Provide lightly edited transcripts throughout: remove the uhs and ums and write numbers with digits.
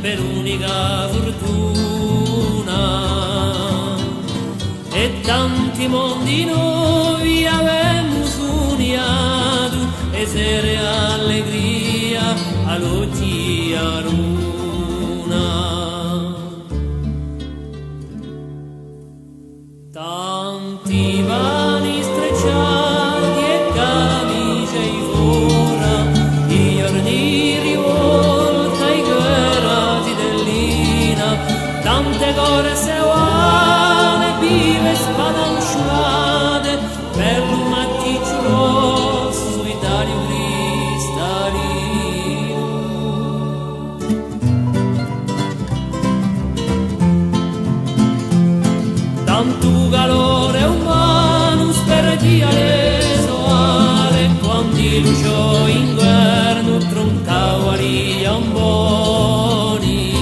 per unica fortuna, e tanti mondi noi avemo sognato, e sere allegria all'oggi a luna. Tanti vani strecciati e camicie i fora, i giorni rivolta i guerrati dell'ina, tante corse uane vive spadanciate per un matticcio rosso Italia cristallino. Tanto calore umano sperdia le soare, quando lucio inverno troncava gli amboni,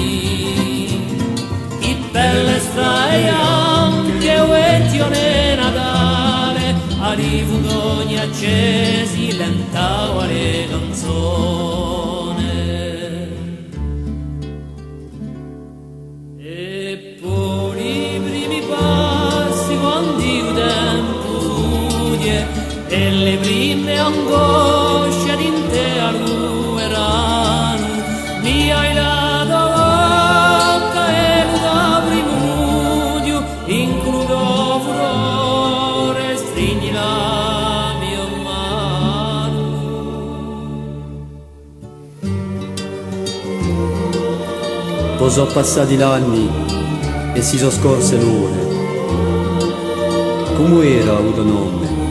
i belle straianche uettione Natale, ai fugoni accesi lentava le canzoni. E poi i primi passi quando il tempo sudie, e le prime angosce d'intero verano, mi hai dato bocca e lo da primudio, in crudo furore stringi la mia mano. Poi sono passati gli anni e si sono scorse l'ore. Come era avuto nome?